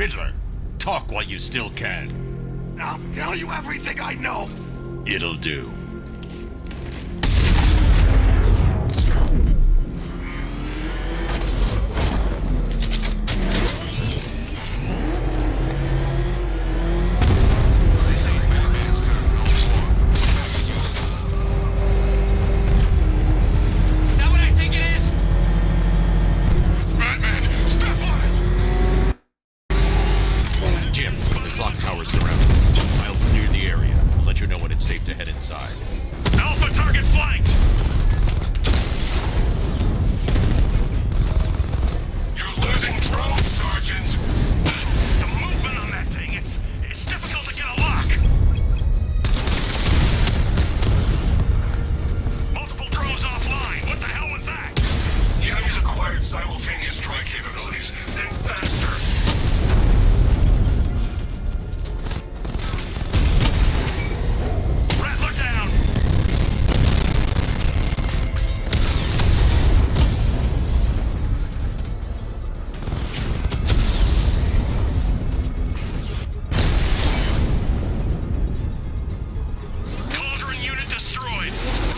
Riddler, talk while you still can. I'll tell you everything I know. It'll do.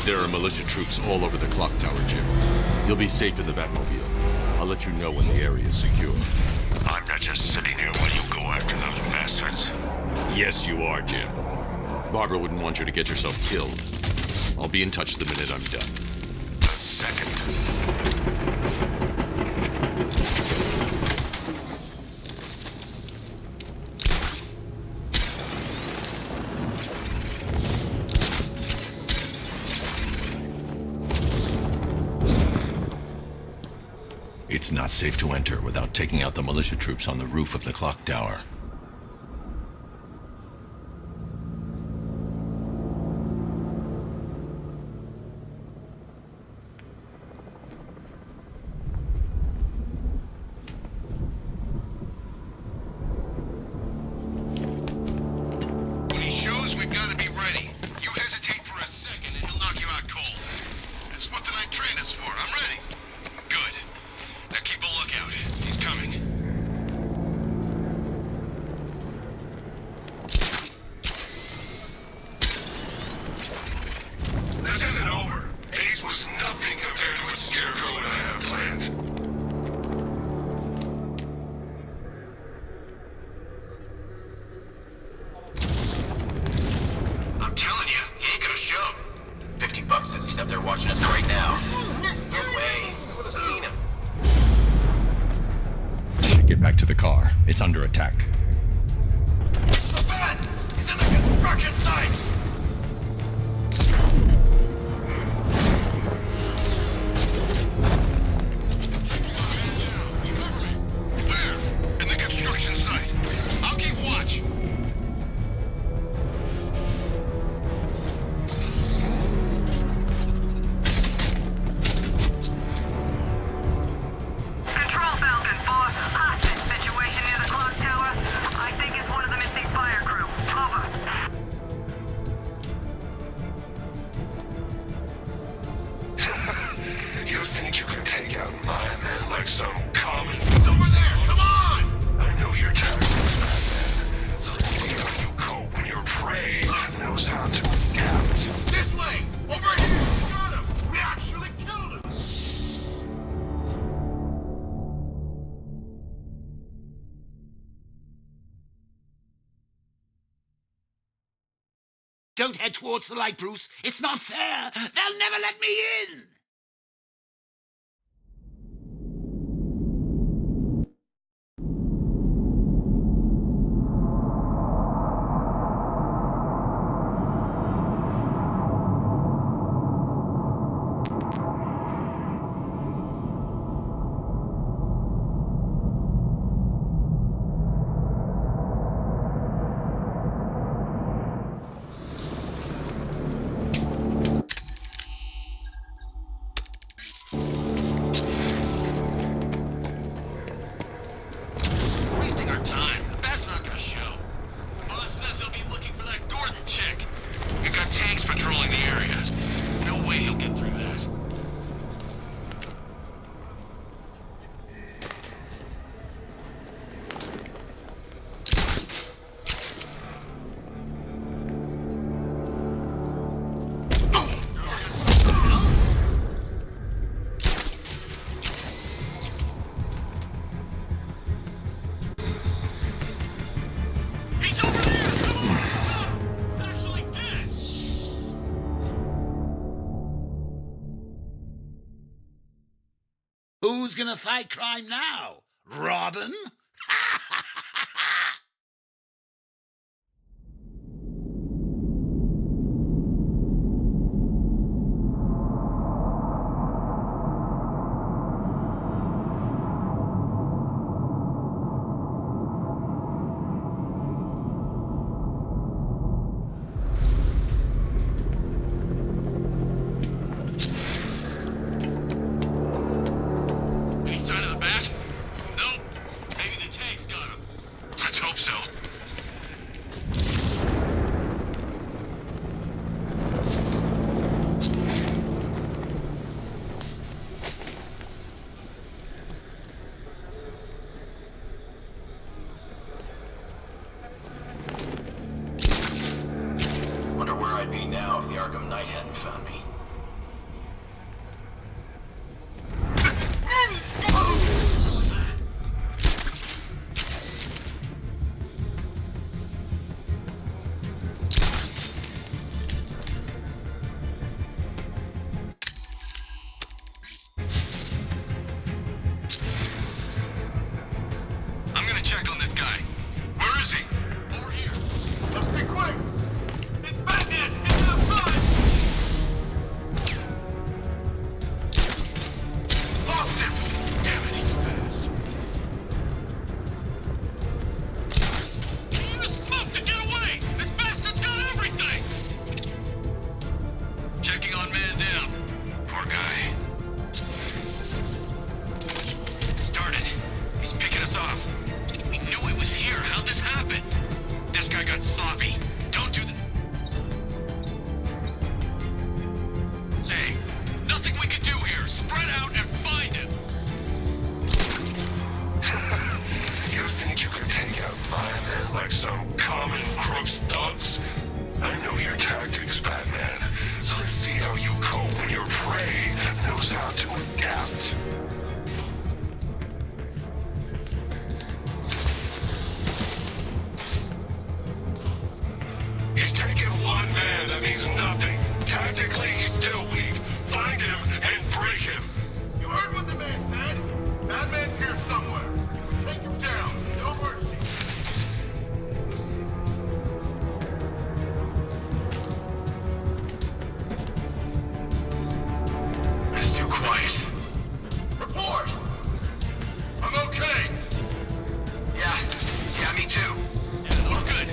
There are militia troops all over the clock tower, Jim. You'll be safe in the Batmobile. I'll let you know when the area is secure. I'm not just sitting here while you go after those bastards. Yes, you are, Jim. Barbara wouldn't want you to get yourself killed. I'll be in touch the minute I'm done. A second. It's not safe to enter without taking out the militia troops on the roof of the clock tower. When he shows, we've got to be ready. You hesitate for a second and he'll knock you out cold. That's what the night trained us for. I'm ready. Good. Now keep a lookout. He's coming. This isn't over. Ace was nothing compared to what Scarecrow and I have planned. I'm telling you, he ain't gonna show. $50 says he's up there watching us right now. No way. I would have seen him. Get back to the car. It's under attack. It's the van! He's in the construction site! Where? In the construction site. I'll keep watch. Control Falcon 4. Hostage situation near the clock tower. I think it's one of the missing fire crew. Over. You think you can take out my men like some common... Over there! Come on! I know you're tired of this, Batman. So let's see how you cope when your prey knows how to adapt. This way! Over here! Got him! We actually killed him! Don't head towards the light, Bruce. It's not fair. They'll never let me in. Who's gonna fight crime now? Robin? Any sign of the bat? Nope. Maybe the tank's got him. Let's hope so. Wonder where I'd be now if the Arkham Knight hadn't found me. I'm gonna check on this guy. Where is he? Over here. Let's be quick! It's Batman! It's outside! Lost him! Damn it, he's fast. He used smoke to get away! This bastard's got everything! Checking on man down. Poor guy. Started. He's picking us off. We knew it was here. How'd this happen? This guy got sloppy. Don't do that. Say, nothing we can do here. Spread out and find him. You think you can take out firemen like some common crooks thugs? I know your tactics, Batman. So let's see how you cope when your prey knows how to adapt. He's taken one man, that means nothing. Tactically, he's still weak. Find him and break him. You heard what the man said? Batman's here somewhere. Take him down. No mercy. It's too quiet. Report! I'm okay. Yeah, me too. Yeah, we're good.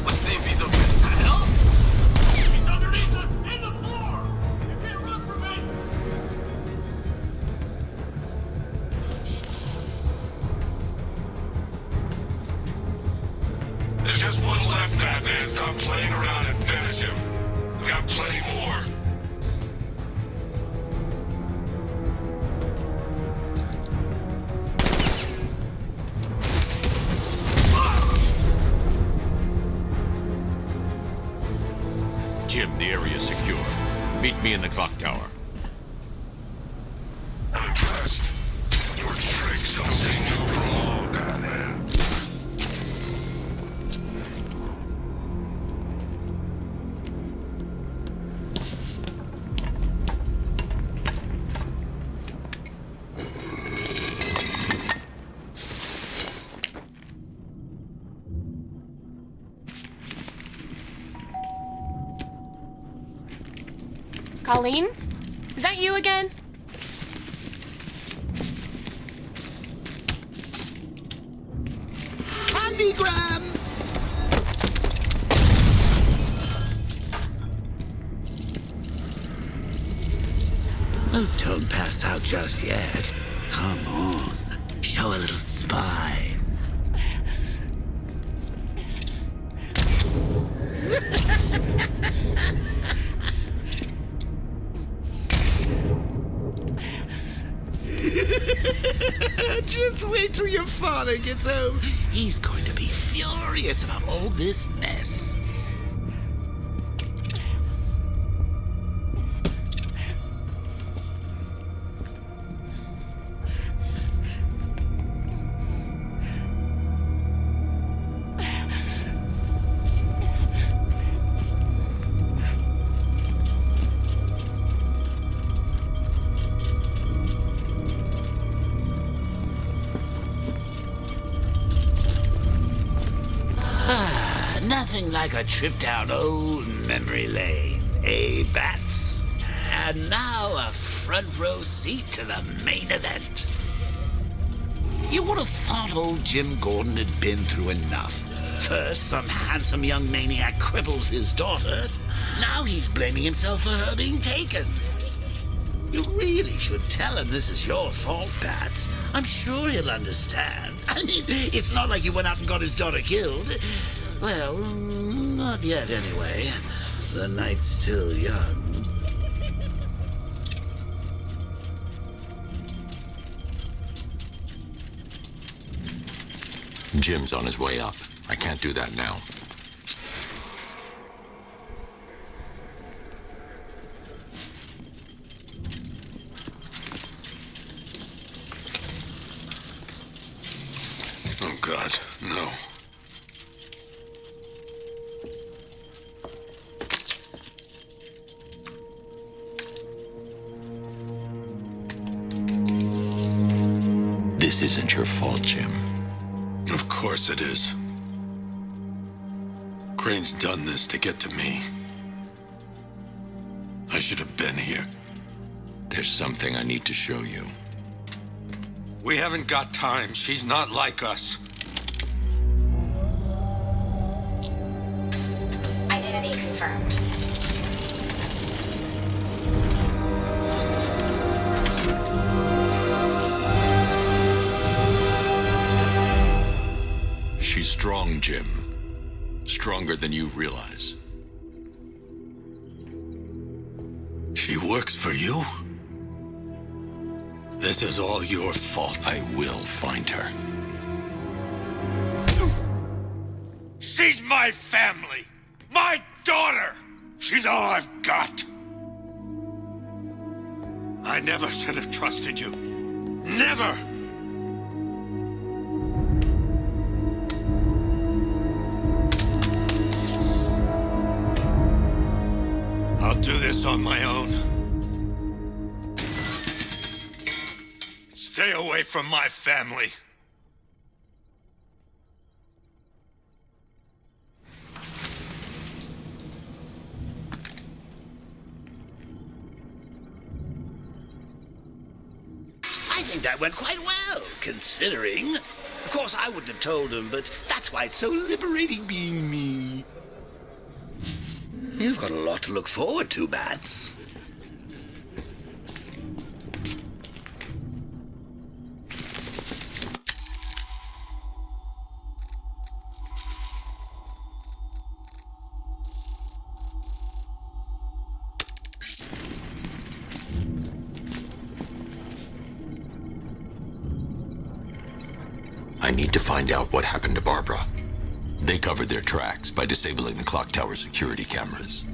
Let's see if he's okay. What the hell? He's underneath us, in the floor! You can't run from me! There's just one left, Batman. Stop playing around and finish him. We got plenty more. Jim, the area is secure. Meet me in the clock tower. I'm impressed. Your tricks don't stay new for long, Batman. Colleen? Is that you again? Candygram! Oh, don't pass out just yet. Come on. Show a little spine. Just wait till your father gets home. He's going to be furious about all this mess. Nothing like a trip down old memory lane, eh, Bats? And now a front row seat to the main event. You would have thought old Jim Gordon had been through enough. First, some handsome young maniac cripples his daughter. Now he's blaming himself for her being taken. You really should tell him this is your fault, Bats. I'm sure he'll understand. I mean, it's not like you went out and got his daughter killed. Well, not yet anyway. The night's still young. Jim's on his way up. I can't do that now. Oh, God, no. This isn't your fault, Jim. Of course it is. Crane's done this to get to me. I should have been here. There's something I need to show you. We haven't got time. She's not like us. Identity confirmed. She's strong, Jim. Stronger than you realize. She works for you? This is all your fault. I will find her. She's my family! My daughter! She's all I've got! I never should have trusted you. Never! I'll do this on my own. Stay away from my family. I think that went quite well, considering. Of course, I wouldn't have told him, but that's why it's so liberating being me. You've got a lot to look forward to, Bats. I need to find out what happened to Barbara. They covered their tracks by disabling the clock tower security cameras.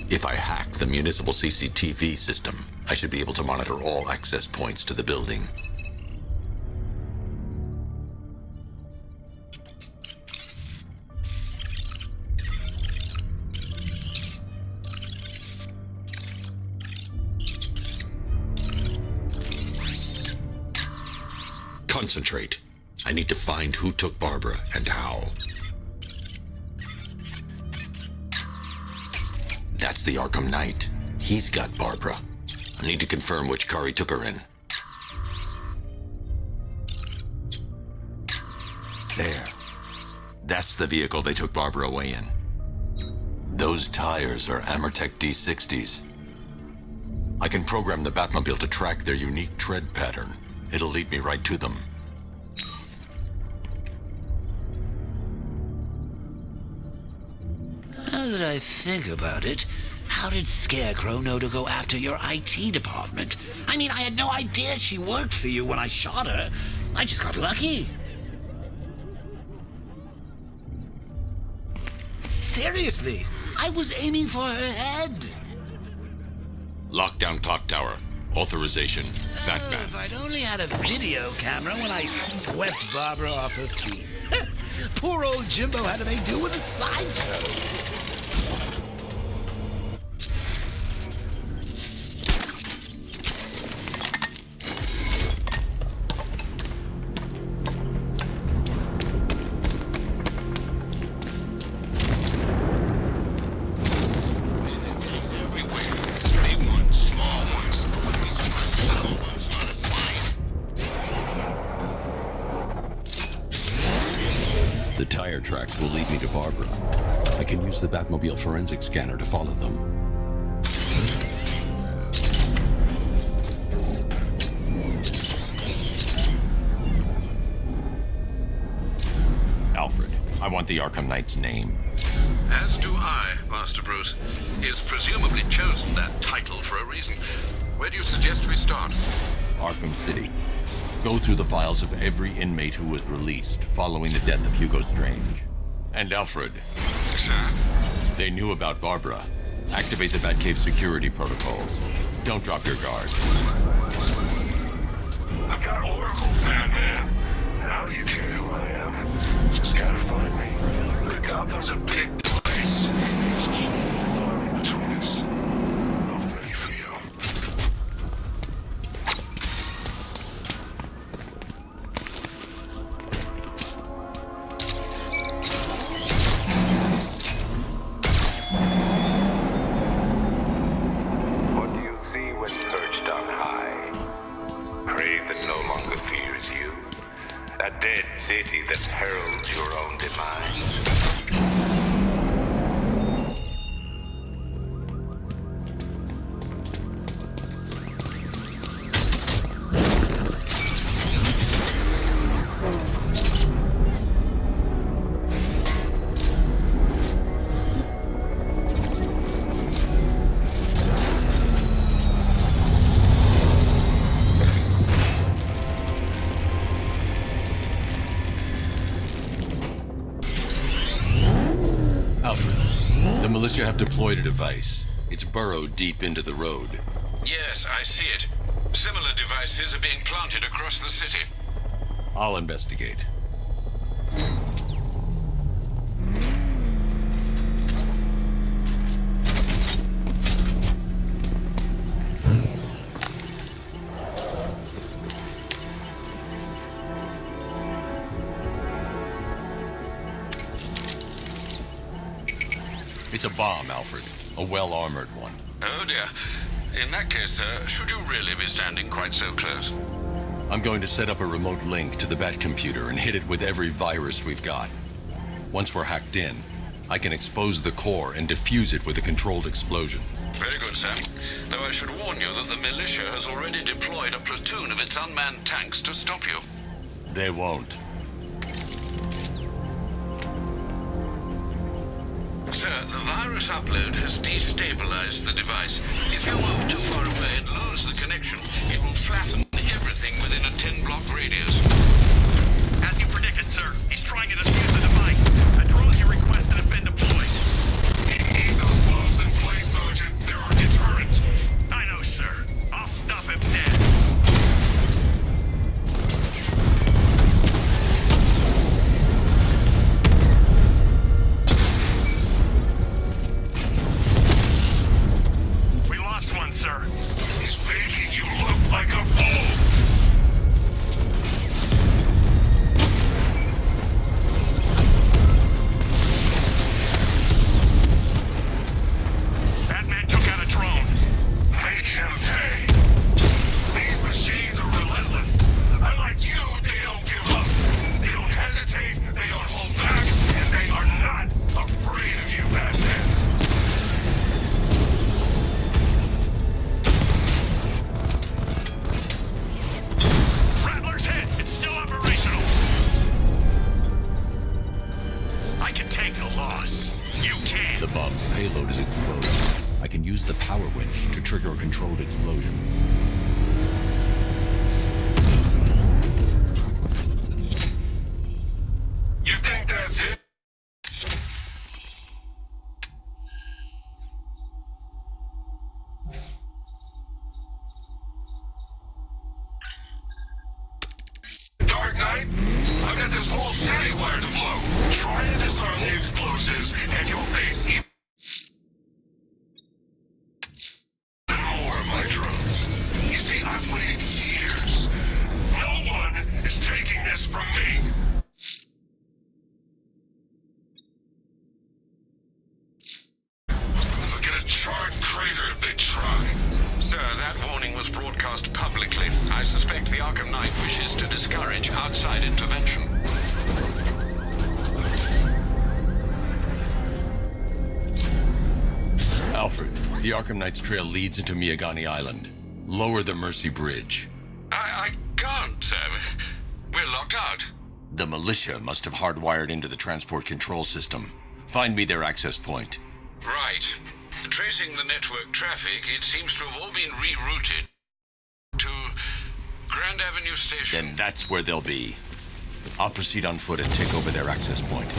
If I hack the municipal CCTV system, I should be able to monitor all access points to the building. Concentrate. I need to find who took Barbara and how. That's the Arkham Knight. He's got Barbara. I need to confirm which car he took her in. There. That's the vehicle they took Barbara away in. Those tires are Amertech D60s. I can program the Batmobile to track their unique tread pattern. It'll lead me right to them. Now that I think about it, How did Scarecrow know to go after your IT department? I mean, I had no idea she worked for you when I shot her. I just got lucky. Seriously, I was aiming for her head. Lockdown clock tower. Authorization. Batman. If I'd only had a video camera when I swept Barbara off her feet. Poor old Jimbo had to make do with a slideshow. The tire tracks will lead me to Barbara. I can use the Batmobile forensic scanner to follow them. Alfred, I want the Arkham Knight's name. As do I, Master Bruce. He's presumably chosen that title for a reason. Where do you suggest we start? Arkham City. Go through the files of every inmate who was released following the death of Hugo Strange. And Alfred. Sir? They knew about Barbara. Activate the Batcave security protocols. Don't drop your guard. I've got Oracle, Batman. Now you care who I am. Just gotta find me. The Gotham's a big place. It's a whole army between us. I'm ready for you. What do you see when perched on high? Prey that no longer fears you. A dead city that heralds your own demise. Alfred, the militia have deployed a device. It's burrowed deep into the road. Yes, I see it. Similar devices are being planted across the city. I'll investigate. It's a bomb, Alfred. A well-armored one. Oh dear. In that case, sir, should you really be standing quite so close? I'm going to set up a remote link to the Bat computer and hit it with every virus we've got. Once we're hacked in, I can expose the core and defuse it with a controlled explosion. Very good, sir. Though I should warn you that the militia has already deployed a platoon of its unmanned tanks to stop you. They won't. Sir, the virus upload has destabilized the device. If you move too far away and lose the connection, it will flatten everything within a 10-block radius. As you predicted, sir, he's trying to defuse the device. The drones you requested have been deployed. Need those bombs in place, Sergeant. They're our deterrent. I know, sir. I'll stop him dead. Sir. He's making you look like a fool! trigger a controlled explosion. You think that's it? Dark Knight, I've got this whole city wired to blow. Try and disarm the explosives, and you'll face even more of my drones. You see, I've waited years. No one is taking this from me. Look at a charred crater if they try. Sir, that warning was broadcast publicly. I suspect the Arkham Knight wishes to discourage outside intervention. Alfred, the Arkham Knight's trail leads into Miyagani Island. Lower the Mercy Bridge. I can't. We're locked out. The militia must have hardwired into the transport control system. Find me their access point. Right. Tracing the network traffic, it seems to have all been rerouted to Grand Avenue Station. Then that's where they'll be. I'll proceed on foot and take over their access point.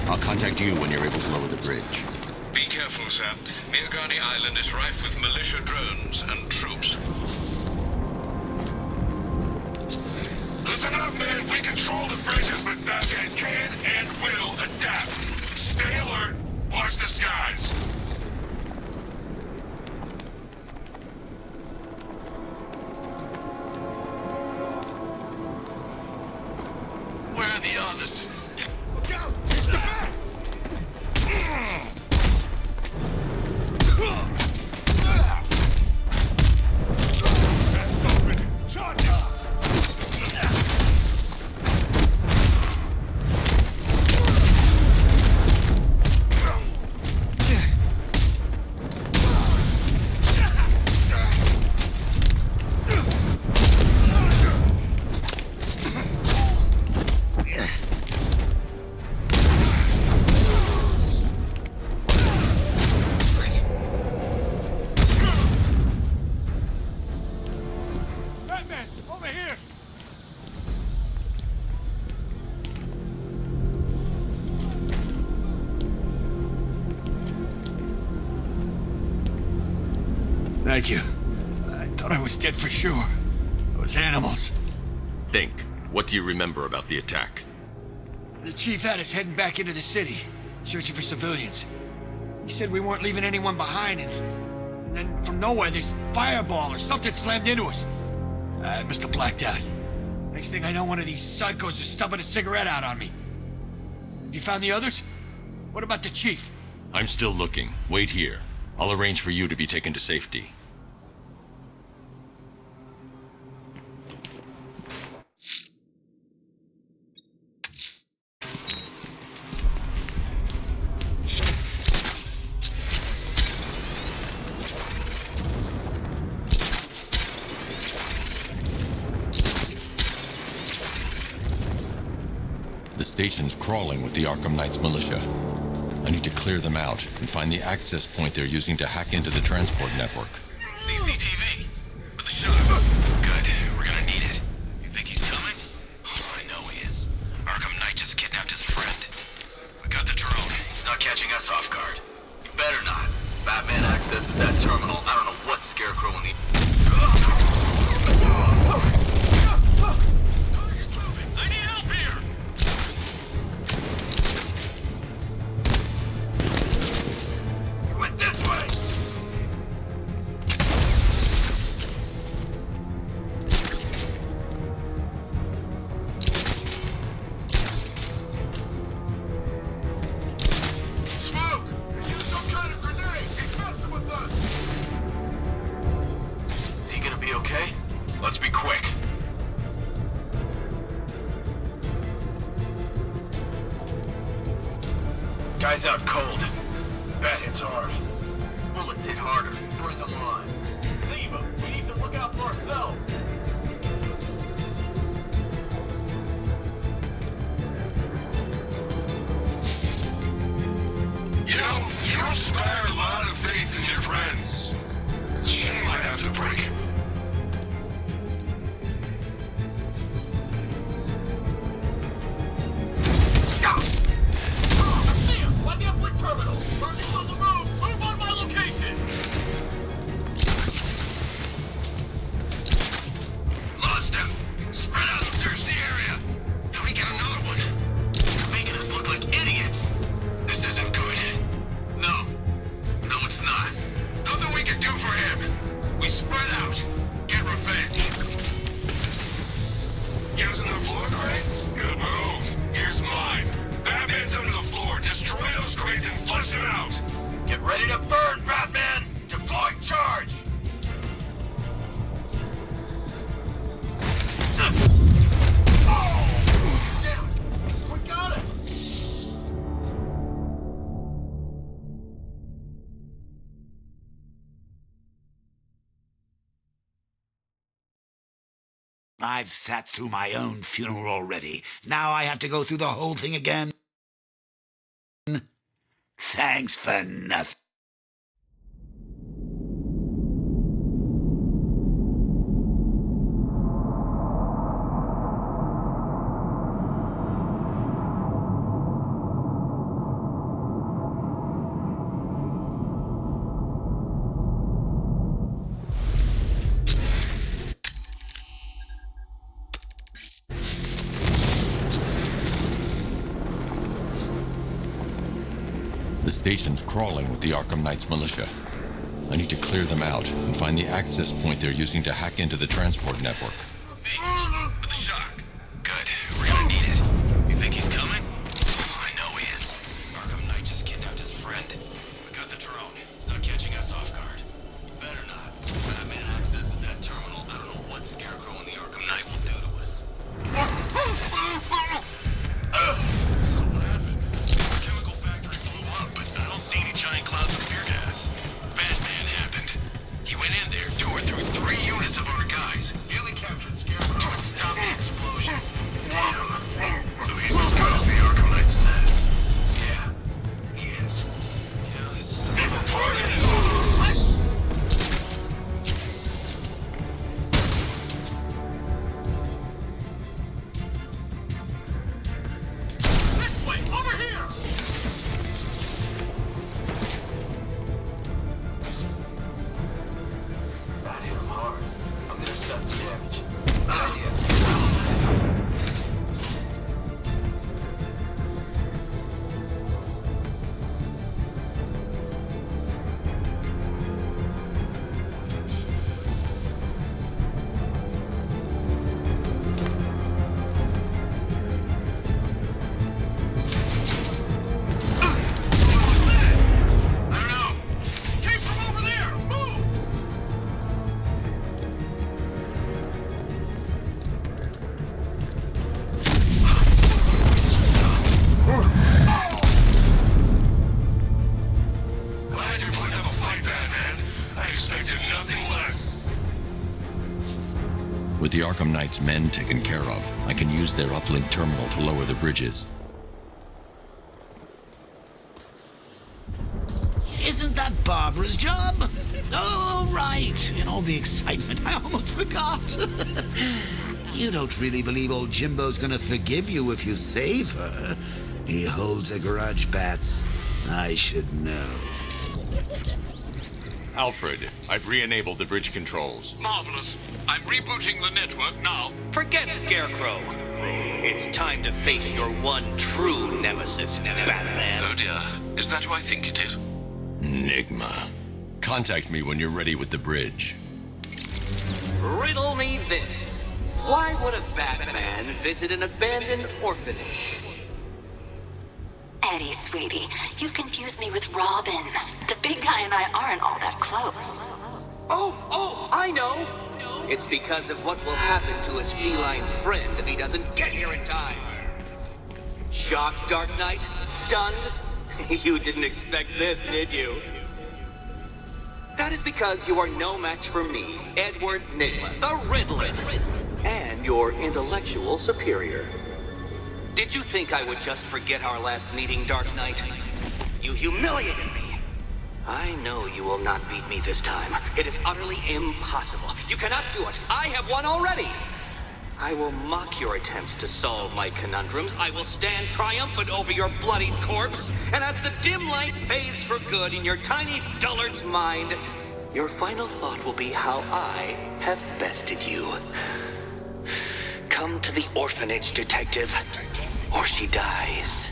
I'll contact you when you're able to lower the bridge. Be careful, sir. Miyagani Island is rife with militia drones and troops. Listen up, man. We control the bridges, but Batman can and will adapt. Stay alert. Watch the skies. Where are the others? Look out! Get back! That's open. Shot ya! Batman, over here! Thank you. I thought I was dead for sure. Those animals. Think. What do you remember about the attack? The chief had us heading back into the city, searching for civilians. He said we weren't leaving anyone behind, and then from nowhere, this fireball or something slammed into us. I must have blacked out. Next thing I know, one of these psychos is stubbing a cigarette out on me. Have you found the others? What about the chief? I'm still looking. Wait here. I'll arrange for you to be taken to safety. The station's crawling with the Arkham Knight's militia. I need to clear them out and find the access point they're using to hack into the transport network. CCTV. For the shot. Good. We're gonna need it. You think he's coming? Oh, I know he is. Arkham Knight just kidnapped his friend. We got the drone. He's not catching us off guard. You better not. Batman accesses that terminal. I don't know what Scarecrow will need. I need help here! He went this way. Smoke! Use some kind of grenade! He's messing with us! Is he gonna be okay? Let's be quick. Guy's out cold. Bat hits hard. Bullets hit harder. Bring them on. Leave him. We need to look out for ourselves. You don't spare a lot of faith in your friends. Shit. is mine! Batman's under the floor! Destroy those crates and flush them out! Get ready to burn, Batman! Deploy charge! Oh! Damn it! We got it! I've sat through my own funeral already. Now I have to go through the whole thing again. Thanks for nothing. The station's crawling with the Arkham Knight's militia. I need to clear them out and find the access point they're using to hack into the transport network. Me, with the shock. Good. We're gonna need it. You think he's coming? Oh, I know he is. Arkham Knight just kidnapped his friend. We got the drone. He's not catching us off guard. Better not. Batman accesses that terminal. I don't know what Scarecrow and the Arkham Knight will do to us. So what happened? The chemical factory blew up, but I don't see any giant clouds of fear gas. Batman happened. He went in there, tore through 3 units of our guys. Nearly captured Scarecrow and stopped the explosion. Damn. So he's as good as the Arkham Knight says. Yeah, he is. You know, this is the part of it. This way! Over here! That hit him hard. I'm gonna stop the damage. I don't know. Came from over there! Move! Glad you're putting up a fight, Batman. I expected nothing less. With the Arkham Knight's men taken care of, I can use their uplink terminal to lower the bridges. Isn't that Barbara's job? Oh, right. In all the excitement, I almost forgot. You don't really believe old Jimbo's gonna forgive you if you save her. He holds a grudge, Bats. I should know. Alfred, I've re-enabled the bridge controls. Marvelous. I'm rebooting the network now. Forget Scarecrow. It's time to face your one true nemesis, Batman. Oh dear. Is that who I think it is? Enigma. Contact me when you're ready with the bridge. Riddle me this. Why would a Batman visit an abandoned orphanage? Eddie, sweetie, you confused me with Robin. The big guy and I aren't all that close. Oh, I know. It's because of what will happen to his feline friend if he doesn't get here in time. Shocked, Dark Knight? Stunned? You didn't expect this, did you? That is because you are no match for me, Edward Nigma, the Riddler, and your intellectual superior. Did you think I would just forget our last meeting, Dark Knight? You humiliated me. I know you will not beat me this time. It is utterly impossible. You cannot do it. I have won already. I will mock your attempts to solve my conundrums. I will stand triumphant over your bloodied corpse. And as the dim light fades for good in your tiny dullard's mind, your final thought will be how I have bested you. Come to the orphanage, detective, or she dies.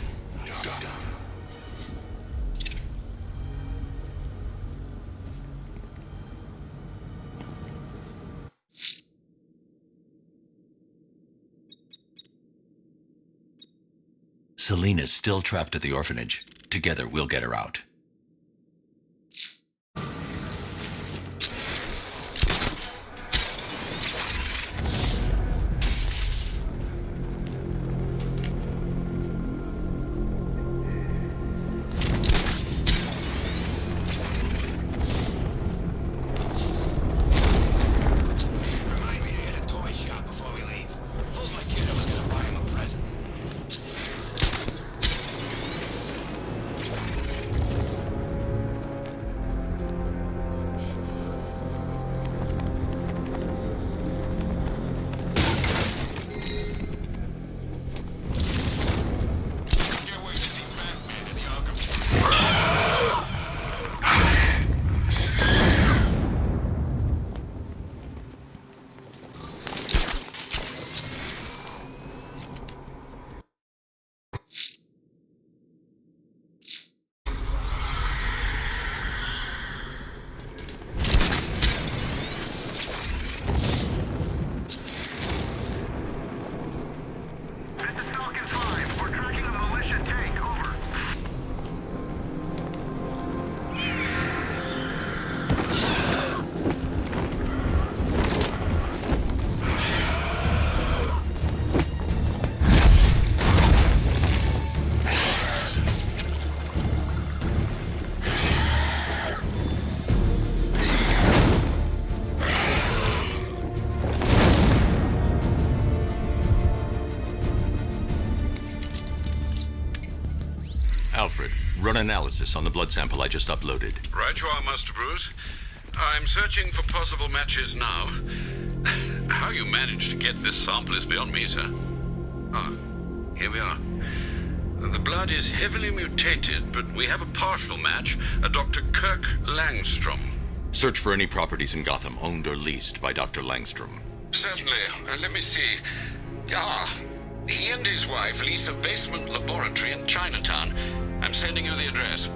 Selena's still trapped at the orphanage. Together, we'll get her out. Alfred, run analysis on the blood sample I just uploaded. Right you are, Master Bruce. I'm searching for possible matches now. How you managed to get this sample is beyond me, sir. Ah, here we are. The blood is heavily mutated, but we have a partial match, a Dr. Kirk Langstrom. Search for any properties in Gotham owned or leased by Dr. Langstrom. Certainly. Let me see. He and his wife lease a basement laboratory in Chinatown. I'm sending you the address.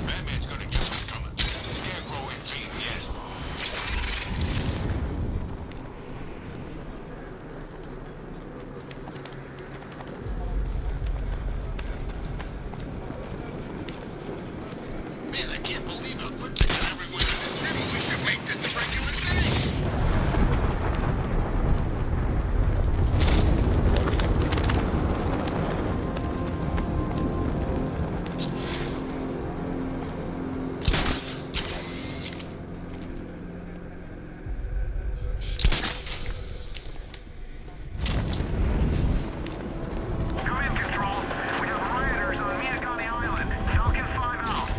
Batman's gonna guess what's coming. Scarecrow ain't beaten yet. Man, I can't believe how quick they got everyone in the city. We should make this a regular thing. Command control. We have rioters on Minnetonka Island. Falcon 5 out.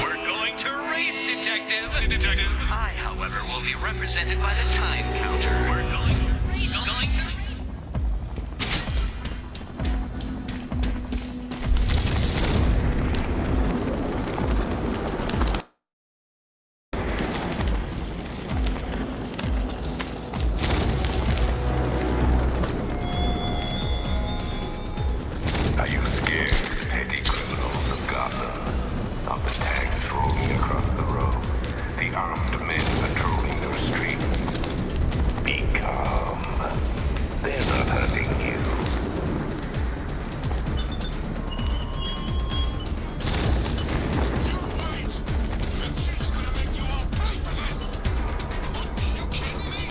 We're going to race, Detective. I, however, will be represented by the time counter. We're going to race. Going to... Are you scared, petty criminals of Gotham? Of the tanks rolling across the road, the armed men patrolling the streets? Be calm. They're not hurting you. You're right. The chief's gonna make you all pay for this. You kidding me?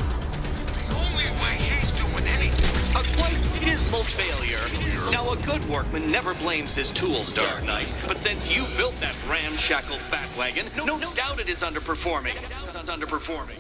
The only way he's doing anything. A quite dismal failure. Now, a good workman never blames his tools, Dark Knight. But since you built that ramshackle Batwagon, no doubt it is underperforming. It's underperforming.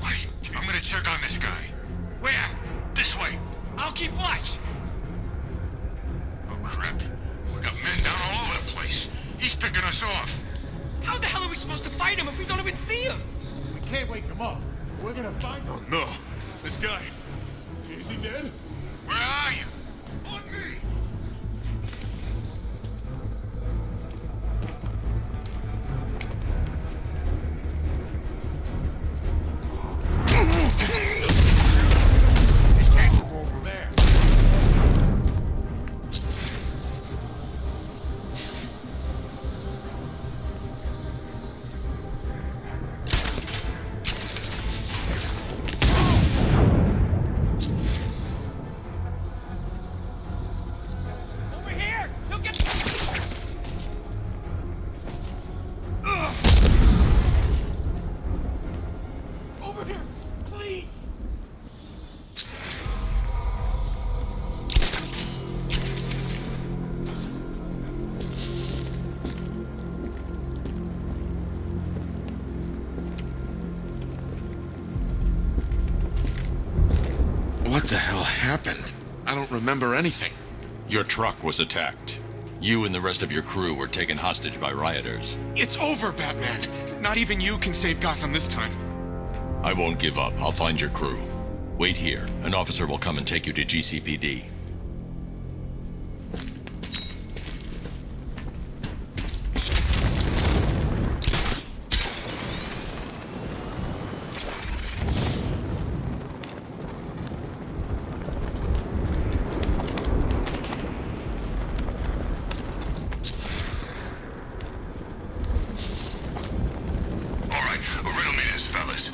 Wait, I'm gonna check on this guy. Where? us off. How the hell are we supposed to fight him if we don't even see him? We can't wake him up. We're gonna find him. No. This guy. Is he dead? Where are you? On me. He can't go over there. Over here! He'll get... Over here, please! What the hell happened? I don't remember anything. Your truck was attacked. You and the rest of your crew were taken hostage by rioters. It's over, Batman. Not even you can save Gotham this time. I won't give up. I'll find your crew. Wait here. An officer will come and take you to GCPD. All right, riddle me this, fellas.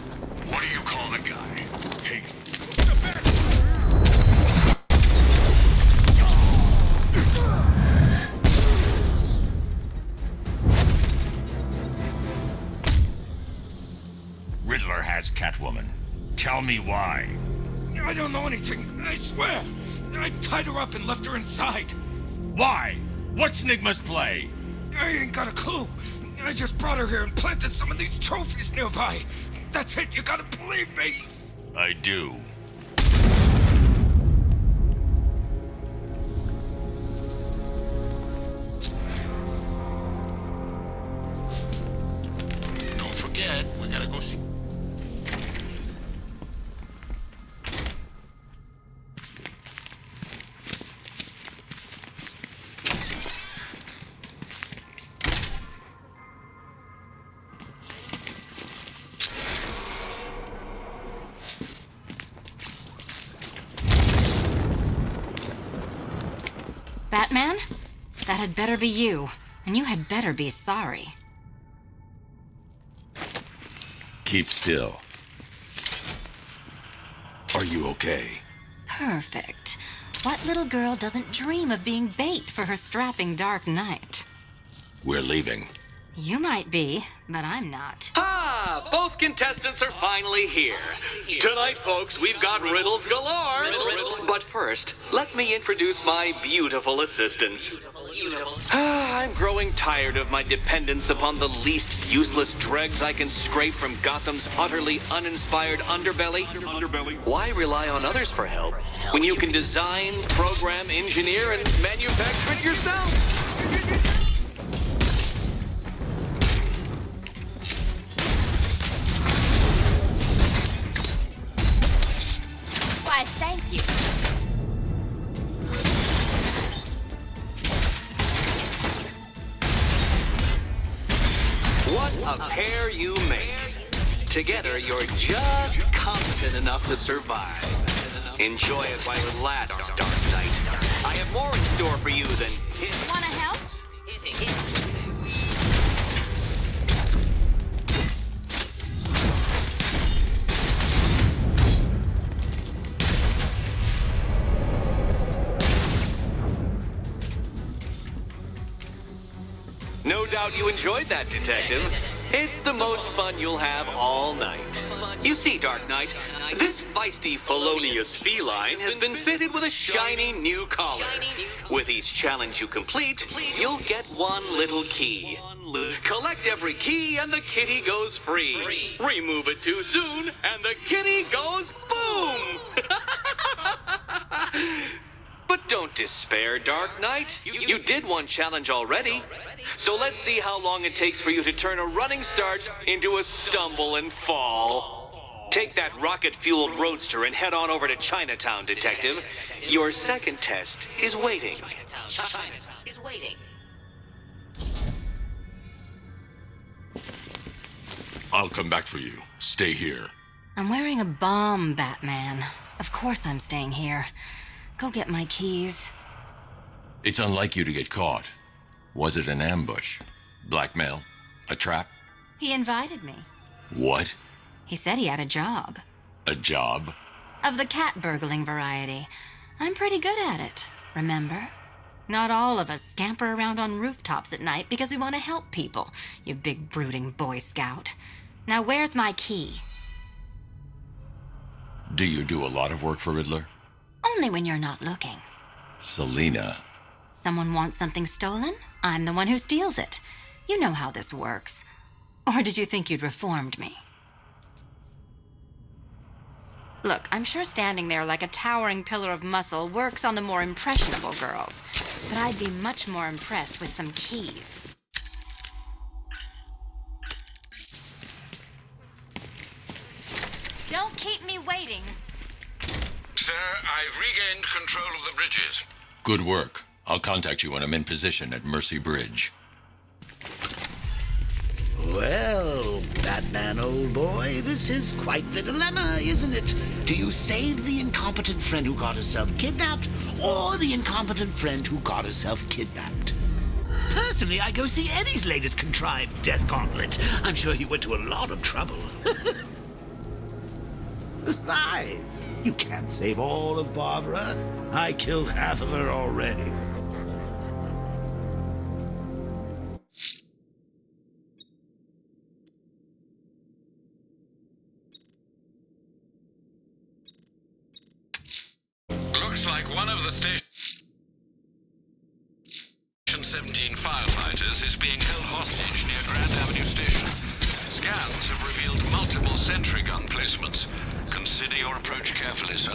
What do you call the guy? Takes. Riddler has Catwoman. Tell me why. I don't know anything, I swear. I tied her up and left her inside. Why? What's Nigma's play? I ain't got a clue. I just brought her here and planted some of these trophies nearby. That's it, you gotta believe me. I do. Don't forget, we gotta go see. Batman? That had better be you, and you had better be sorry. Keep still. Are you okay? Perfect. What little girl doesn't dream of being bait for her strapping Dark Knight? We're leaving. You might be, but I'm not. Ah, both contestants are finally here. Tonight, folks, we've got riddles galore. But first, let me introduce my beautiful assistants. I'm growing tired of my dependence upon the least useless dregs I can scrape from Gotham's utterly uninspired underbelly. Why rely on others for help when you can design, program, engineer, and manufacture it yourself? Why, thank you. What a pair you make. Together, you're just competent enough to survive. Enjoy it while it lasts, Dark Knight. I have more in store for you than hit. Wanna help? No doubt you enjoyed that, Detective. It's the most fun you'll have all night. You see, Dark Knight, this feisty, felonious feline has been fitted with a shiny new collar. With each challenge you complete, you'll get one little key. Collect every key and the kitty goes free. Remove it too soon and the kitty goes boom! But don't despair, Dark Knight. You did one challenge already. So let's see how long it takes for you to turn a running start into a stumble and fall. Take that rocket-fueled roadster and head on over to Chinatown, Detective. Your second test is waiting. Chinatown is waiting. I'll come back for you. Stay here. I'm wearing a bomb, Batman. Of course I'm staying here. Go get my keys. It's unlike you to get caught. Was it an ambush? Blackmail? A trap? He invited me. What? He said he had a job. A job? Of the cat burgling variety. I'm pretty good at it, remember? Not all of us scamper around on rooftops at night because we want to help people, you big brooding Boy Scout. Now where's my key? Do you do a lot of work for Riddler? Only when you're not looking. Selina. Someone wants something stolen? I'm the one who steals it. You know how this works. Or did you think you'd reformed me? Look, I'm sure standing there like a towering pillar of muscle works on the more impressionable girls. But I'd be much more impressed with some keys. Don't keep me waiting. Sir, I've regained control of the bridges. Good work. I'll contact you when I'm in position at Mercy Bridge. Well, Batman, old boy, this is quite the dilemma, isn't it? Do you save the incompetent friend who got herself kidnapped, or the incompetent friend who got herself kidnapped? Personally, I'd go see Eddie's latest contrived death gauntlet. I'm sure he went to a lot of trouble. Besides, you can't save all of Barbara. I killed half of her already. Looks like one of the Station 17 firefighters is being held hostage near Grand Avenue Station. Scans have revealed multiple sentry gun placements. Consider your approach carefully, sir.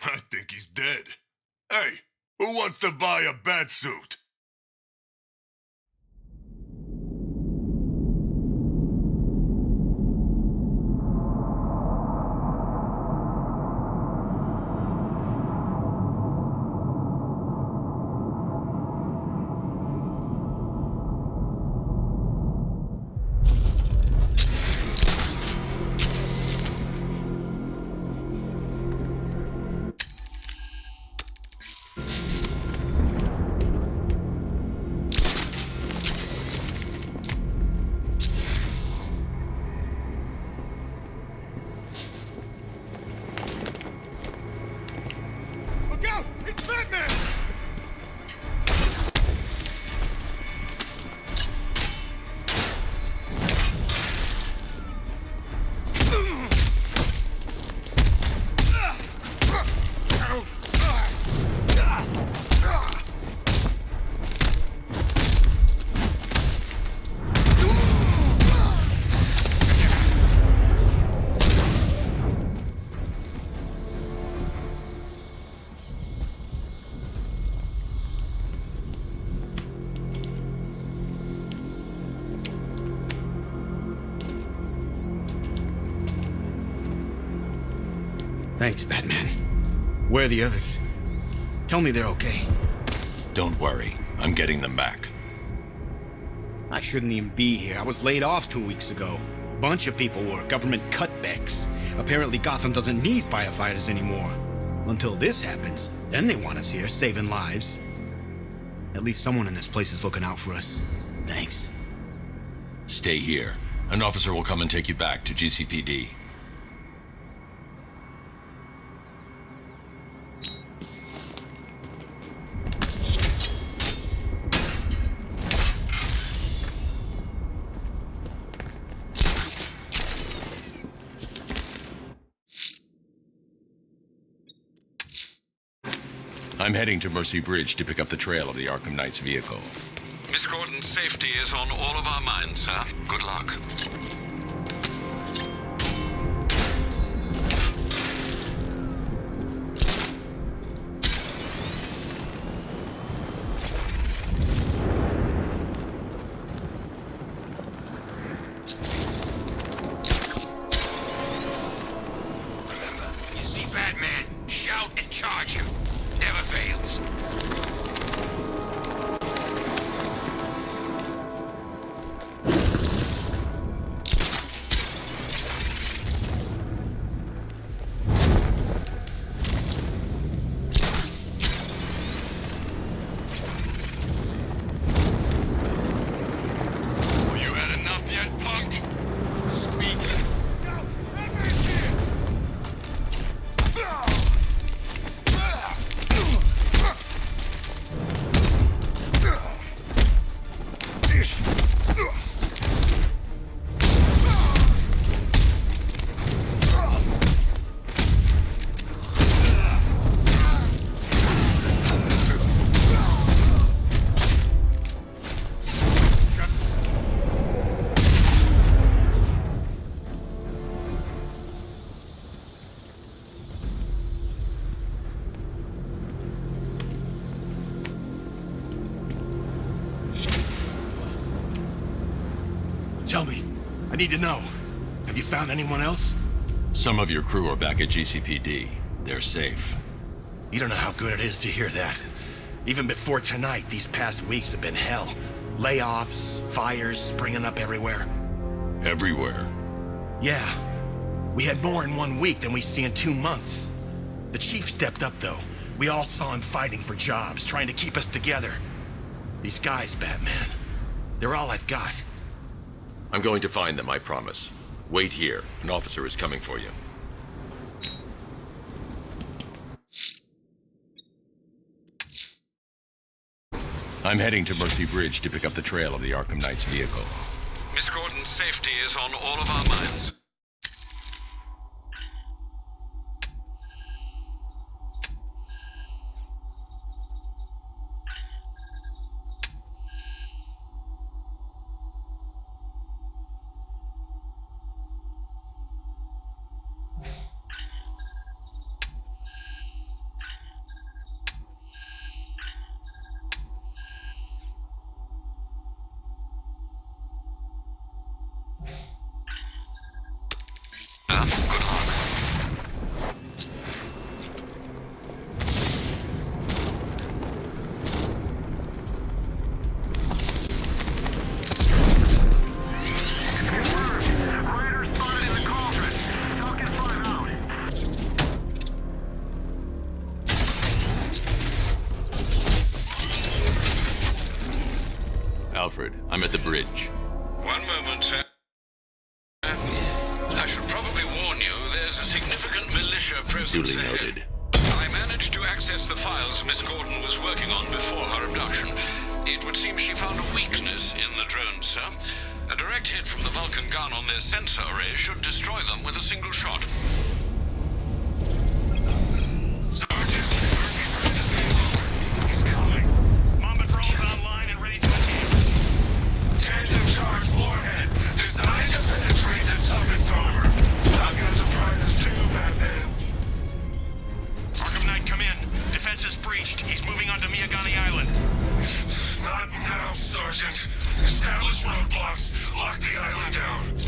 I think he's dead. Hey, who wants to buy a bat suit? Thanks, Batman. Where are the others? Tell me they're okay. Don't worry. I'm getting them back. I shouldn't even be here. I was laid off 2 weeks ago. A bunch of people were. Government cutbacks. Apparently Gotham doesn't need firefighters anymore. Until this happens, then they want us here, saving lives. At least someone in this place is looking out for us. Thanks. Stay here. An officer will come and take you back to GCPD. I'm heading to Mercy Bridge to pick up the trail of the Arkham Knight's vehicle. Miss Gordon's safety is on all of our minds, sir. Good luck. Remember, you see Batman, shout and charge him. Never fails. You had enough yet, punk? Speaking. Tell me. I need to know. Have you found anyone else? Some of your crew are back at GCPD. They're safe. You don't know how good it is to hear that. Even before tonight, these past weeks have been hell. Layoffs, fires springing up everywhere. Everywhere? Yeah. We had more in 1 week than we see in 2 months. The chief stepped up, though. We all saw him fighting for jobs, trying to keep us together. These guys, Batman, they're all I've got. I'm going to find them, I promise. Wait here. An officer is coming for you. I'm heading to Mercy Bridge to pick up the trail of the Arkham Knight's vehicle. Miss Gordon's safety is on all of our minds. Alfred, I'm at the bridge. One moment, sir. I should probably warn you, there's a significant militia presence Duly ahead. noted. I managed to access the files Miss Gordon was working on before her abduction. It would seem she found a weakness in the drones, sir. A direct hit from the Vulcan gun on their sensor array should destroy them with a single shot. Sergeant, he's coming. Mom patrol's online and ready to engage. Tandem charge warhead, designed to penetrate the toughest armor. Not gonna surprise us too, Batman. Arkham Knight, come in. Defense is breached. He's moving onto Miyagani Island. Not now, Sergeant. Establish roadblocks. Lock the island down.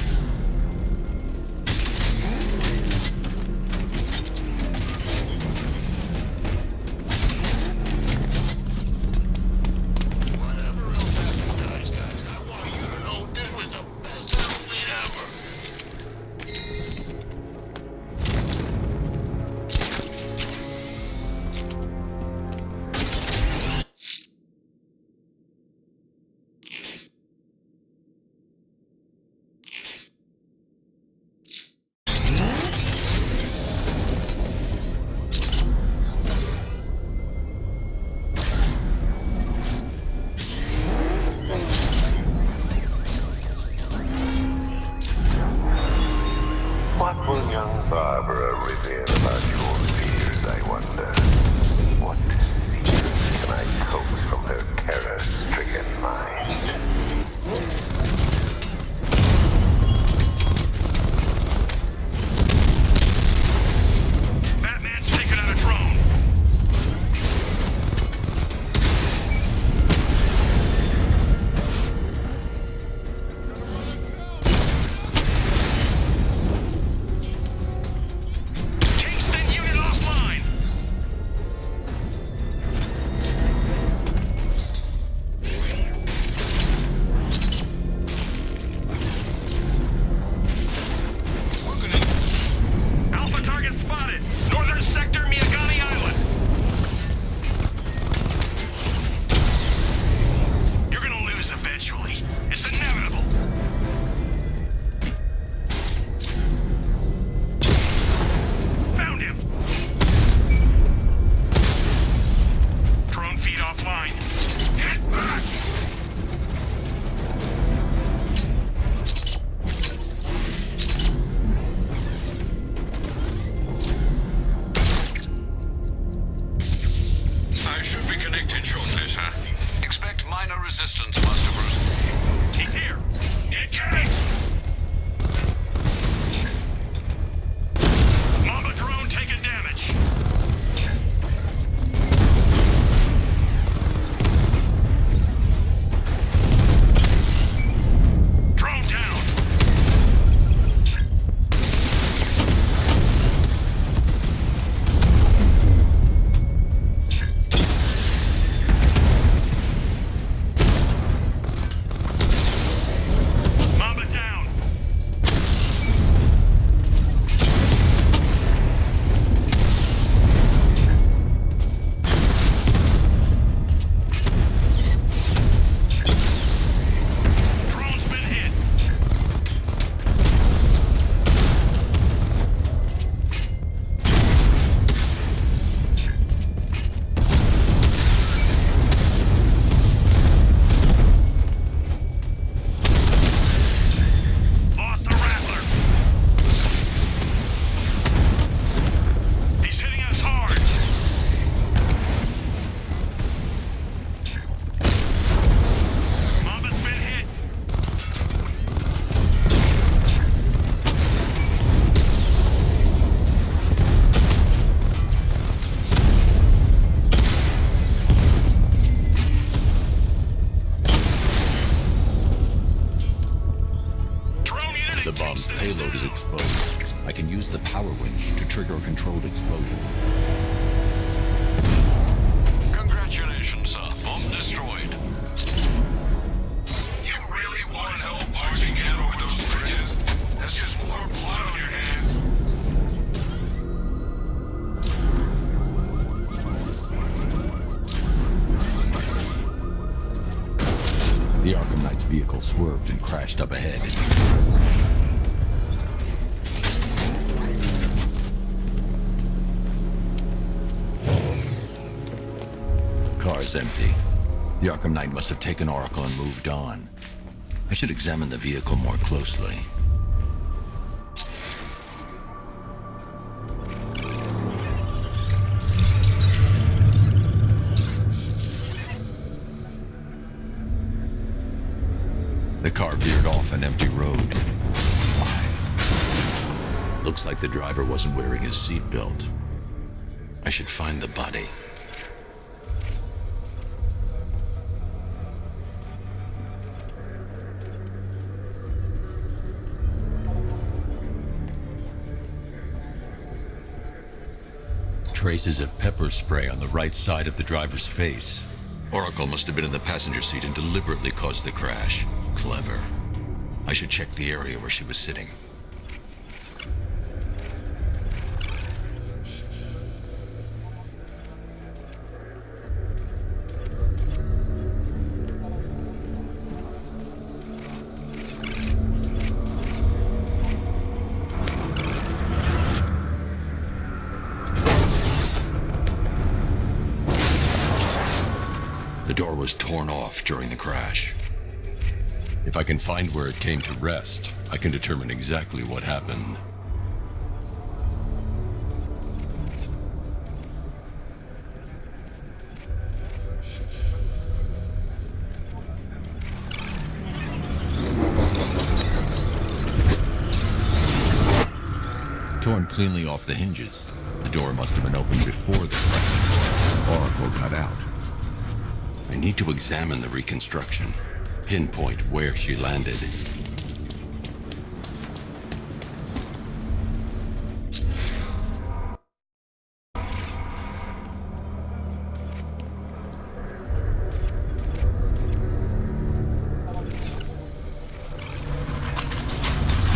Barbara reveal about your fears, I wonder? What secrets can I coax from her terror-stricken mind? Batman's taking out a drone. Resistance, Master Bruce. He's here. Engage! Mama drone taking damage. Drone down. The bomb's payload is exposed. I can use the power winch to trigger a controlled explosion. Congratulations, sir. Bomb destroyed. You really want help marching in over those bridges? That's just more blood on your hands. The Arkham Knight's vehicle swerved and crashed up ahead. Car's empty. The Arkham Knight must have taken Oracle and moved on. I should examine the vehicle more closely. The car veered off an empty road. Why? Looks like the driver wasn't wearing his seatbelt. I should find the body. Traces of pepper spray on the right side of the driver's face. Oracle must have been in the passenger seat and deliberately caused the crash. Clever. I should check the area where she was sitting. The door was torn off during the crash. If I can find where it came to rest, I can determine exactly what happened. cleanly off the hinges. The door must have been opened before the crash. Oracle got out. I need to examine the reconstruction, pinpoint where she landed.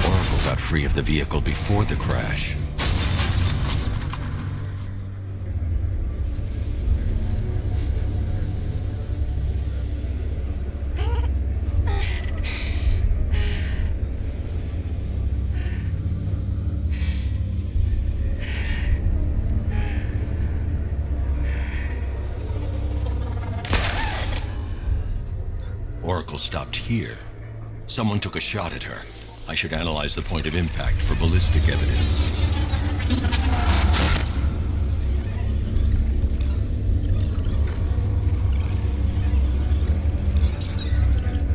Oracle got free of the vehicle before the crash. Oracle stopped here. Someone took a shot at her. I should analyze the point of impact for ballistic evidence.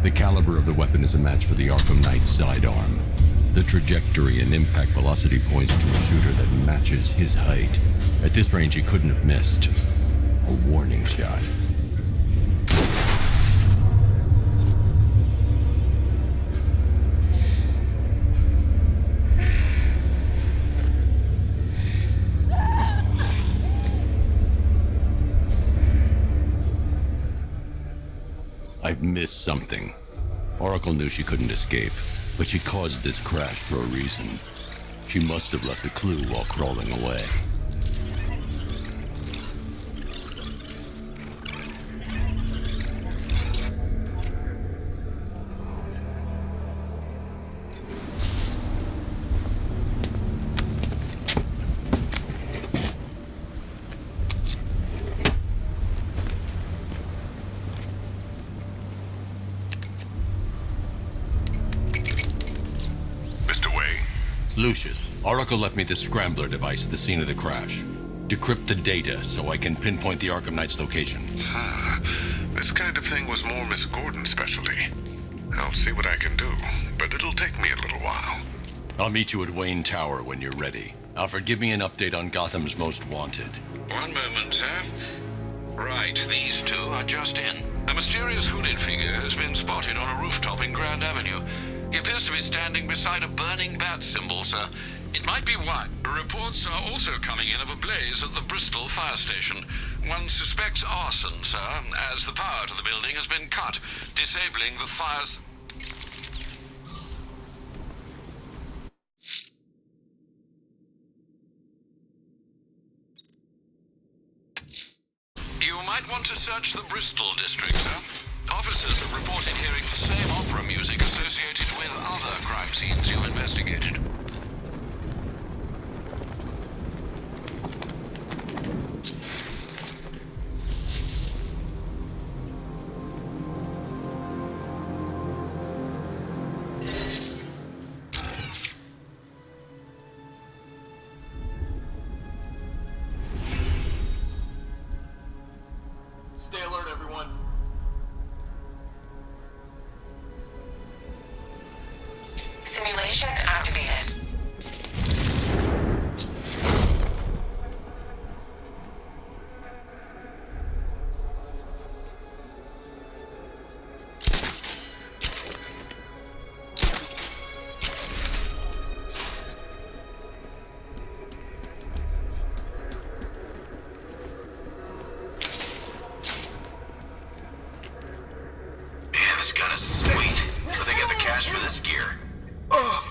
The caliber of the weapon is a match for the Arkham Knight sidearm. The trajectory and impact velocity points to a shooter that matches his height. At this range, he couldn't have missed. A warning shot. I've missed something. Oracle knew she couldn't escape, but she caused this crash for a reason. She must have left a clue while crawling away. Lucius, Oracle left me the scrambler device at the scene of the crash. Decrypt the data so I can pinpoint the Arkham Knight's location. This kind of thing was more Miss Gordon's specialty. I'll see what I can do, but it'll take me a little while. I'll meet you at Wayne Tower when you're ready. Alfred, give me an update on Gotham's Most Wanted. One moment, sir. Right, these two are just in. A mysterious hooded figure has been spotted on a rooftop in Grand Avenue. He appears to be standing beside a burning bat symbol, sir. It might be white. Reports are also coming in of a blaze at the Bristol fire station. One suspects arson, sir, as the power to the building has been cut, disabling the fire's... You might want to search the Bristol district, sir. Officers have reported hearing the same opera music associated with other crime scenes you investigated. Stay alert, everyone. Simulation activated. Man, this gun is sweet. Where'd they get the cash for this gear? Oh.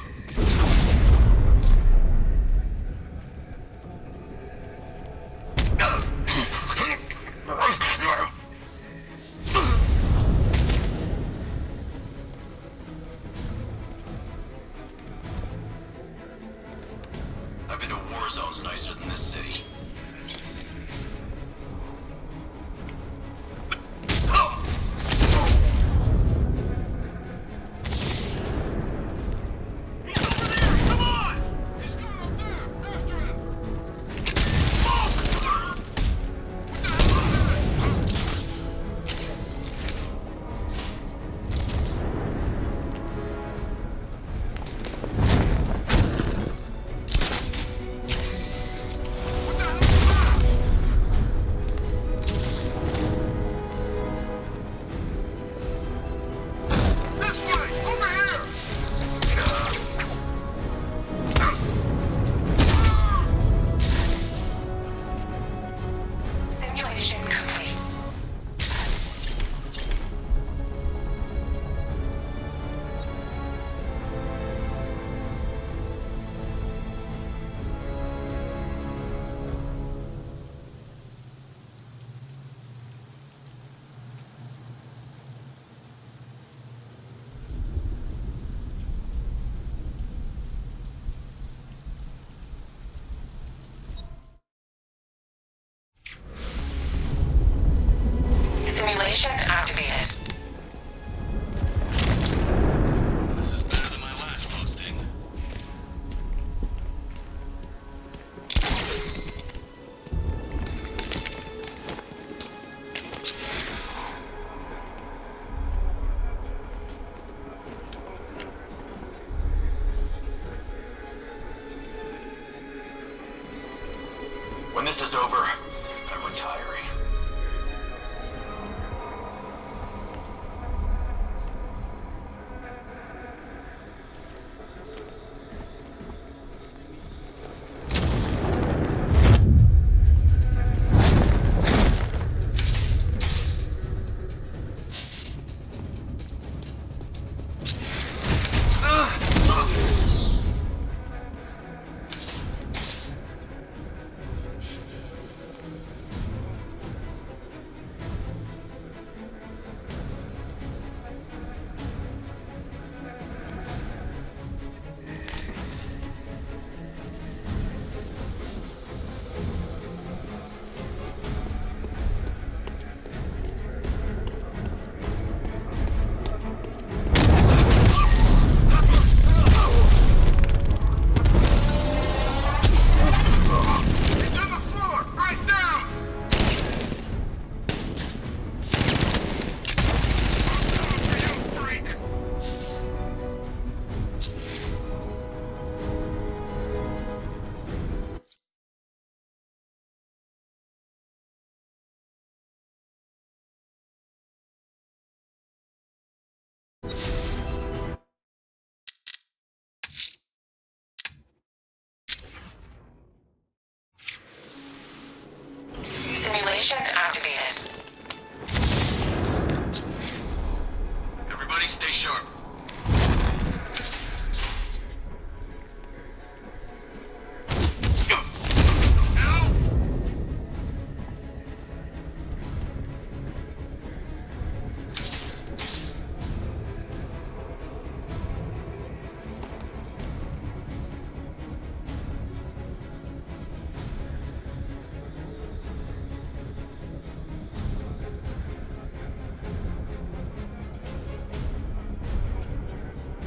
I've been to war zones nicer than this city. When this is over, I'm retiring. Simulation activated. Everybody stay sharp.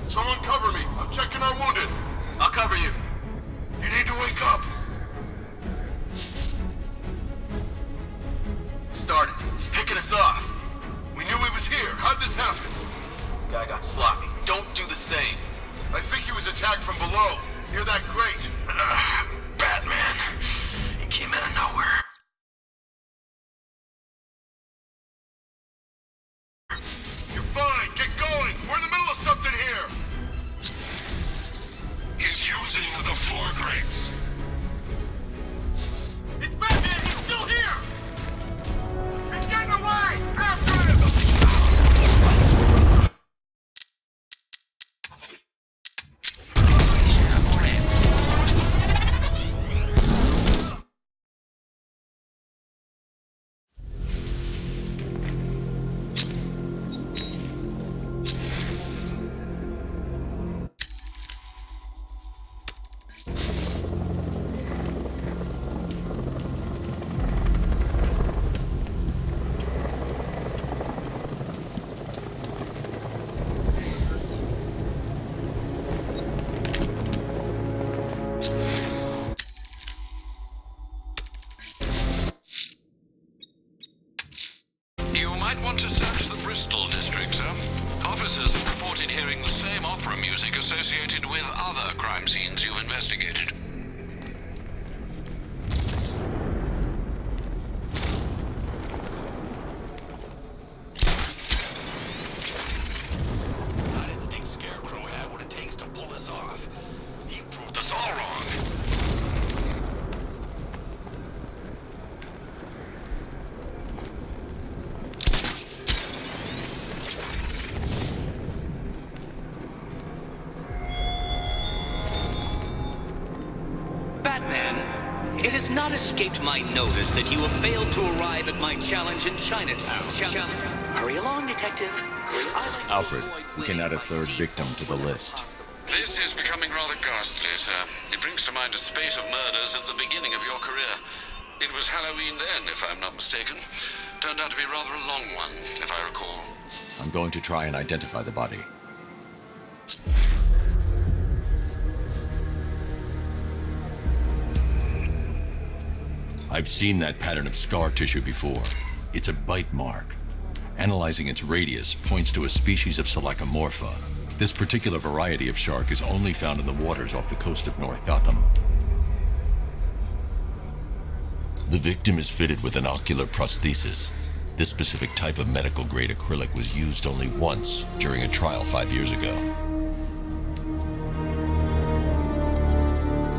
Someone cover me. I'm checking our wounded. I'll cover you. You need to wake up. Started. He's picking us off. We knew he was here. How'd this happen? This guy got sloppy. Don't do the same. I think he was attacked from below. Near that grate. Batman. He came out of nowhere. You're fine. Get going. We're in the middle of something here. He's using the floor grates. It's Batman! He's still here! He's getting away! After him! You might want to search the Bristol district, sir. Officers have reported hearing the same opera music associated with other crime scenes you've investigated. I didn't think Scarecrow had what it takes to pull us off. He proved us all wrong. Batman, it has not escaped my notice that you have failed to arrive at my challenge in Chinatown. Hurry along, Detective. Alfred, we can add a third victim to the list. This is becoming rather ghastly, sir. It brings to mind a spate of murders at the beginning of your career. It was Halloween then, if I'm not mistaken. Turned out to be rather a long one, if I recall. I'm going to try and identify the body. I've seen that pattern of scar tissue before. It's a bite mark. Analyzing its radius points to a species of Selachomorpha. This particular variety of shark is only found in the waters off the coast of North Gotham. The victim is fitted with an ocular prosthesis. This specific type of medical-grade acrylic was used only once during a trial 5 years ago.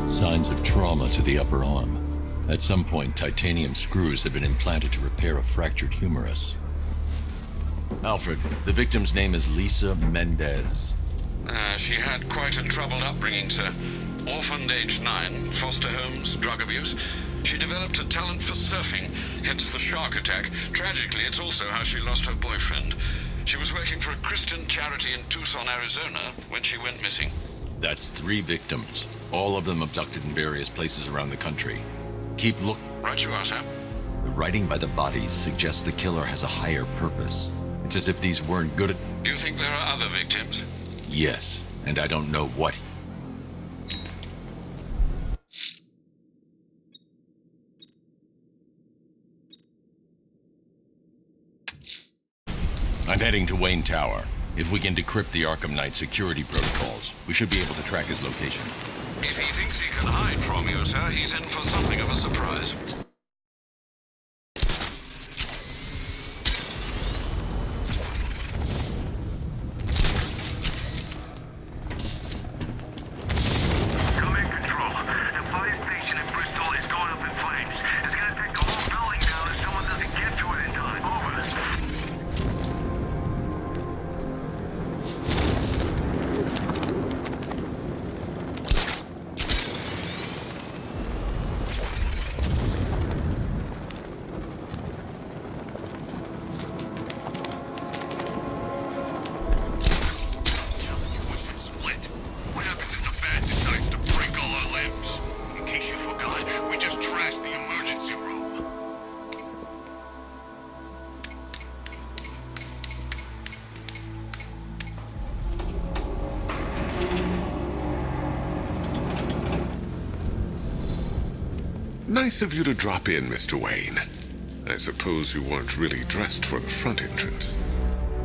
Signs of trauma to the upper arm. At some point, titanium screws have been implanted to repair a fractured humerus. Alfred, the victim's name is Lisa Mendez. She had quite a troubled upbringing, sir. Orphaned age 9, foster homes, drug abuse. She developed a talent for surfing, hence the shark attack. Tragically, it's also how she lost her boyfriend. She was working for a Christian charity in Tucson, Arizona, when she went missing. That's 3 victims, all of them abducted in various places around the country. Keep look. Right you are, sir. The writing by the bodies suggests the killer has a higher purpose. It's as if these weren't good at... Do you think there are other victims? Yes, and I don't know what. I'm heading to Wayne Tower. If we can decrypt the Arkham Knight security protocols, we should be able to track his location. If he thinks he can hide from you, sir, he's in for something of a surprise. Nice of you to drop in, Mr. Wayne. I suppose you weren't really dressed for the front entrance.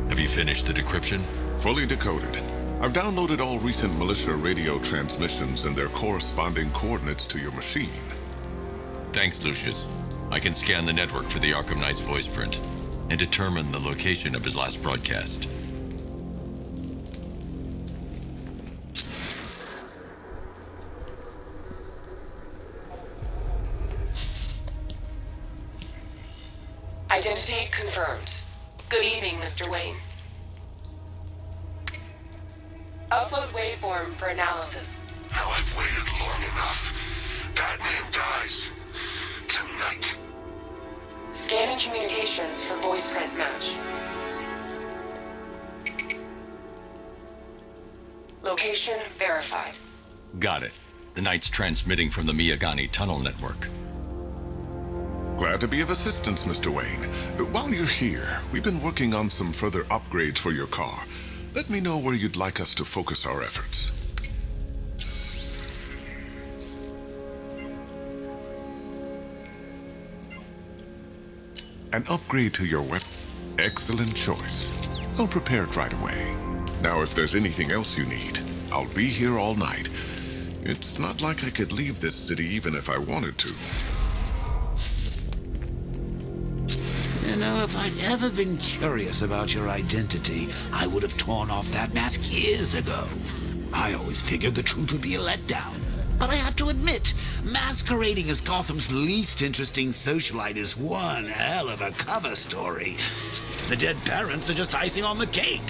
Have you finished the decryption? Fully decoded. I've downloaded all recent militia radio transmissions and their corresponding coordinates to your machine. Thanks, Lucius. I can scan the network for the Arkham Knight's voice print and determine the location of his last broadcast. Identity confirmed. Good evening, Mr. Wayne. Upload waveform for analysis. Now I've waited long enough. Batman dies. Tonight. Scanning communications for voice print match. Location verified. Got it. The Knight's transmitting from the Miyagani tunnel network. Glad to be of assistance, Mr. Wayne. While you're here, we've been working on some further upgrades for your car. Let me know where you'd like us to focus our efforts. An upgrade to your weapon. Excellent choice. I'll prepare it right away. Now, if there's anything else you need, I'll be here all night. It's not like I could leave this city even if I wanted to. You know, if I'd ever been curious about your identity, I would have torn off that mask years ago. I always figured the truth would be a letdown. But I have to admit, masquerading as Gotham's least interesting socialite is one hell of a cover story. The dead parents are just icing on the cake.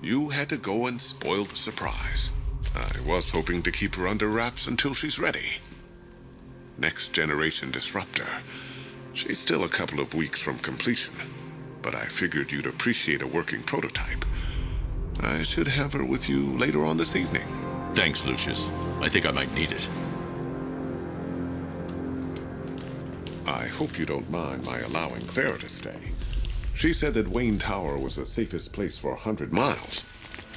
You had to go and spoil the surprise. I was hoping to keep her under wraps until she's ready. Next generation disruptor. She's still a couple of weeks from completion, but I figured you'd appreciate a working prototype. I should have her with you later on this evening. Thanks, Lucius. I think I might need it. I hope you don't mind my allowing Clara to stay. She said that Wayne Tower was the safest place for 100 miles,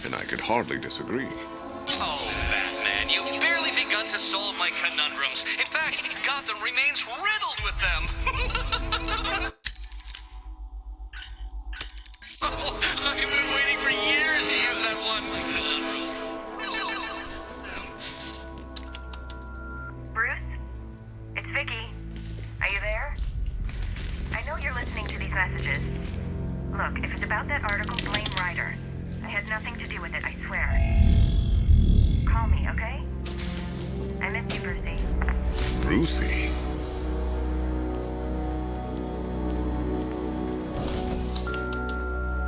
and I could hardly disagree. Oh, Batman, you've barely begun to solve my conundrums. In fact, Gotham remains riddled with them. Oh, I've been waiting for years to use that one. Bruce? It's Vicky. Are you there? I know you're listening to these messages. Look, if it's about that article, blame Ryder. I had nothing to do with it, I swear. Call me, okay? I miss you, Brucey. Brucey?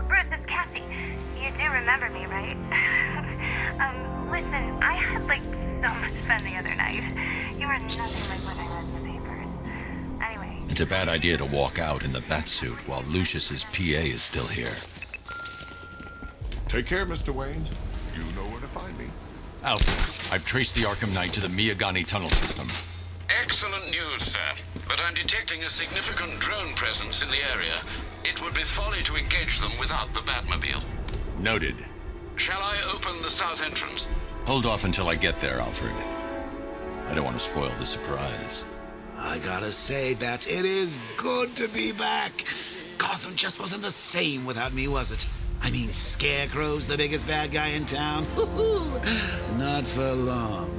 Bruce, it's Cassie. You do remember me, right? Listen, I had, so much fun the other night. You were nothing like what I read in the papers. Anyway. It's a bad idea to walk out in the Batsuit while Lucius's PA is still here. Take care, Mr. Wayne. You know where to find me. Alfred, I've traced the Arkham Knight to the Miyagani tunnel system. Excellent news, sir. But I'm detecting a significant drone presence in the area. It would be folly to engage them without the Batmobile. Noted. Shall I open the south entrance? Hold off until I get there, Alfred. I don't want to spoil the surprise. I gotta say, Bats, it is good to be back. Gotham just wasn't the same without me, was it? I mean, Scarecrow's the biggest bad guy in town. Not for long.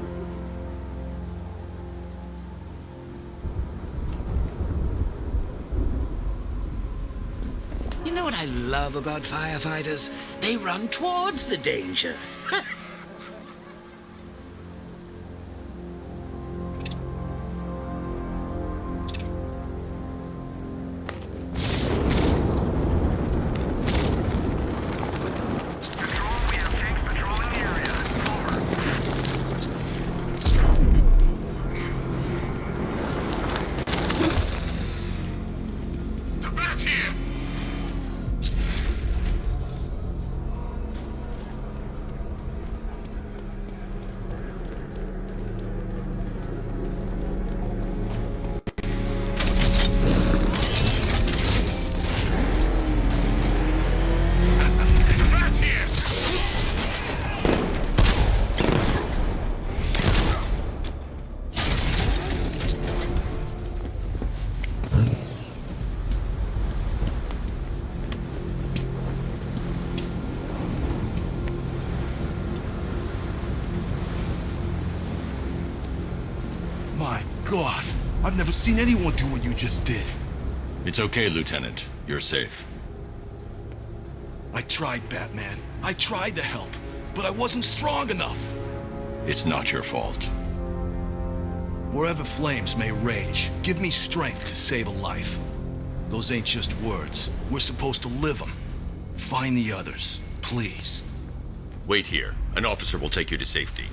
You know what I love about firefighters? They run towards the danger. My God, I've never seen anyone do what you just did. It's okay, Lieutenant. You're safe. I tried, Batman. I tried to help, but I wasn't strong enough. It's not your fault. Wherever flames may rage, give me strength to save a life. Those ain't just words. We're supposed to live them. Find the others, please. Wait here. An officer will take you to safety.